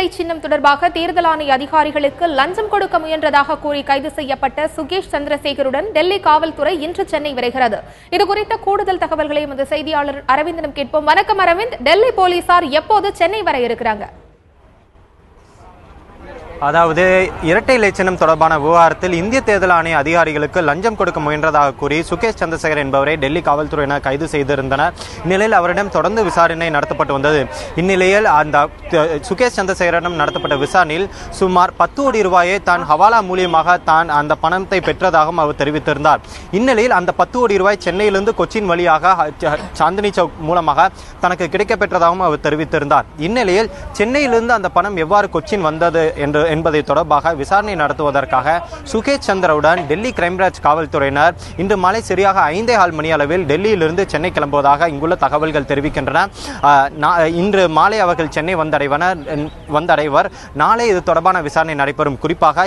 இலை சின்னம் தொடர்பாக தேர்தல் ஆணைய அதிகாரிகளுக்கு லஞ்சம் கொடுக்க முயன்றதாக கூறி கைது செய்யப்பட்ட சுகேஷ் சந்திரசேகருடன் டெல்லி காவல்துறை இன்று சென்னை வருகிறது. இதுகுறித்த கூடுதல் தகவல்களை எமது செய்தியாளர் அரவிந்திடம் கேட்போம். வணக்கம் அரவிந்த், டெல்லி போலீசார் எப்போது சென்னை வர இருக்கிறாங்க? அதாவது இரட்டை இலை சின்னம் தொடர்பான விவகாரத்தில் இந்திய தேர்தல் ஆணைய அதிகாரிகளுக்கு லஞ்சம் கொடுக்க முயன்றதாக கூறி சுகேஷ் சந்திரசேகர் என்பவரை டெல்லி காவல்துறையினர் கைது செய்திருந்தனர். இந்நிலையில் அவரிடம் தொடர்ந்து விசாரணை நடத்தப்பட்டு வந்தது. இந்நிலையில் அந்த சுகேஷ் சந்திரசேகரிடம் நடத்தப்பட்ட விசாரணையில் சுமார் 10 கோடி ரூபாயை தான் ஹவாலா மூலியமாக தான் அந்த பணத்தை பெற்றதாகவும் அவர் தெரிவித்திருந்தார். இந்நிலையில் அந்த 10 கோடி ரூபாய் சென்னையிலிருந்து கொச்சின் வழியாக சாந்தினி சவுக் மூலமாக தனக்கு கிடைக்கப்பெற்றதாகவும் அவர் தெரிவித்திருந்தார். இந்நிலையில் சென்னையிலிருந்து அந்த பணம் எவ்வாறு கொச்சின் வந்தது என்பதை தொடர்பாக விசாரணை நடத்துவதற்காக சுகேஷ் சந்திரவுடன் டெல்லி கிரைம் பிரான்ச் காவல்துறையினர் இன்று மாலை சரியாக 5:15 மணி அளவில் டெல்லியிலிருந்து சென்னை கிளம்புவதாக இங்குள்ள தகவல்கள் தெரிவிக்கின்றன. இன்று மாலை அவர்கள் சென்னை வந்தடைவர். நாளை இது தொடர்பான விசாரணை நடைபெறும். குறிப்பாக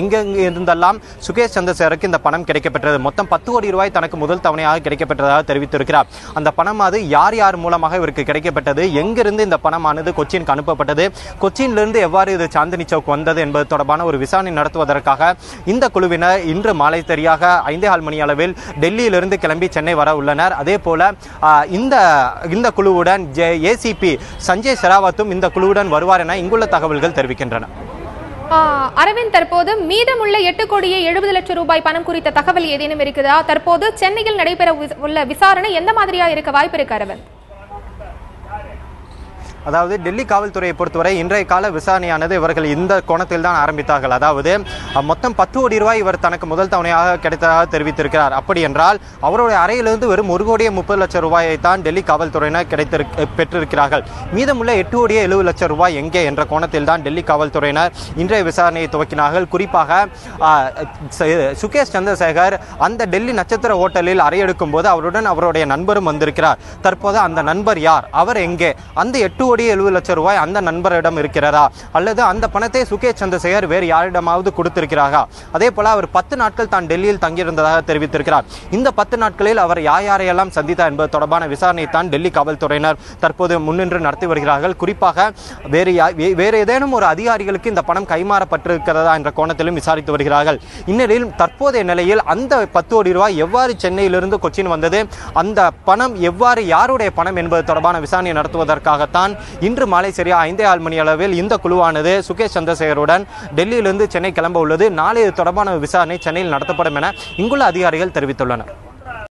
எங்கெங்கிருந்தெல்லாம் சுகேஷ் சந்திரசேகருக்கு இந்த பணம் கிடைக்கப்பெற்றது, மொத்தம் 10 கோடி ரூபாய் தனக்கு முதல் தவணையாக கிடைக்கப்பெற்றதாக தெரிவித்திருக்கிறார். அந்த பணம் அது யார் யார் மூலமாக இவருக்கு கிடைக்கப்பட்டது, எங்கிருந்து இந்த பணமானது கொச்சினுக்கு அனுப்பப்பட்டது, கொச்சினிலிருந்து எவ்வாறு இது சாந்தினி சவுக் வந்தது என்பது தொடர்பான ஒரு விசாரணை நடத்துவதற்காக இந்த குழுவினர் இன்று மாலை சரியாக 5:15 மணி அளவில் டெல்லியிலிருந்து கிளம்பி சென்னை வர உள்ளனர். அதே போல இந்த குழுவுடன் ஏசிபி சஞ்சய் செராவத்தும் இந்த குழுவுடன் வருவார் என இங்குள்ள தகவல்கள் தெரிவிக்கின்றன. அரவிந்த், தற்போது மீதமுள்ள 8 கோடியே 70 லட்சம் ரூபாய் பணம் குறித்த தகவல் ஏதேனும் இருக்குதா? தற்போது சென்னையில் நடைபெற உள்ள விசாரணை எந்த மாதிரியா இருக்க வாய்ப்பு இருக்கு அரவிந்த்? அதாவது டெல்லி காவல்துறையை பொறுத்தவரை இன்றைய கால விசாரணையானது இவர்கள் இந்த கோணத்தில் தான் ஆரம்பித்தார்கள். அதாவது மொத்தம் 10 கோடி ரூபாய் இவர் தனக்கு முதல் தவணையாக கிடைத்ததாக தெரிவித்திருக்கிறார். அப்படி என்றால் அவருடைய அறையிலிருந்து வெறும் 1 கோடியே 30 லட்சம் ரூபாயை தான் டெல்லி காவல்துறையினர் பெற்றிருக்கிறார்கள். மீதமுள்ள 8 கோடியே 70 லட்சம் ரூபாய் எங்கே என்ற கோணத்தில் தான் டெல்லி காவல்துறையினர் இன்றைய விசாரணையை துவக்கினார்கள். குறிப்பாக சுகேஷ் சந்திரசேகர் அந்த டெல்லி நட்சத்திர ஹோட்டலில் அறையெடுக்கும் போது அவருடன் அவருடைய நண்பரும் வந்திருக்கிறார். தற்போது அந்த நண்பர் யார், அவர் எங்கே, அந்த 8 கோடி 70 லட்சம் ரூபாய் அந்த நண்பரிடம் இருக்கிறதா, அல்லது அந்த பணத்தை சுகேஷ் சந்திரசேகர் வேறு யாரிடமாவது கொடுத்திருக்கிறாரா? அதே போல அவர் 10 நாட்கள் தான் டெல்லியில் தங்கியிருந்ததாக தெரிவித்திருக்கிறார். இந்த 10 நாட்களில் அவர் யாரையெல்லாம் சந்தித்தார் என்பது தொடர்பான விசாரணை தான் டெல்லி காவல்துறையினர் தற்போது முன்னின்று நடத்தி வருகிறார்கள். குறிப்பாக வேறு ஏதேனும் ஒரு அதிகாரிகளுக்கு இந்த பணம் கைமாறப்பட்டிருக்கிறதா என்ற கோணத்திலும் விசாரித்து வருகிறார்கள். இந்நிலையில் தற்போதைய நிலையில் அந்த 10 கோடி ரூபாய் எவ்வாறு சென்னையிலிருந்து கொச்சின் வந்தது, அந்த பணம் எவ்வாறு யாருடைய பணம் என்பது தொடர்பான விசாரணை நடத்துவதற்காகத்தான் இன்று மாலை சரியா 5:15 மணி அளவில் இந்த குழுவானது சுகேஷ் சந்திரசேகருடன் டெல்லியிலிருந்து சென்னை கிளம்ப உள்ளது. நாளை இது தொடர்பான விசாரணை சென்னையில் நடத்தப்படும் என இங்குள்ள அதிகாரிகள் தெரிவித்துள்ளனர்.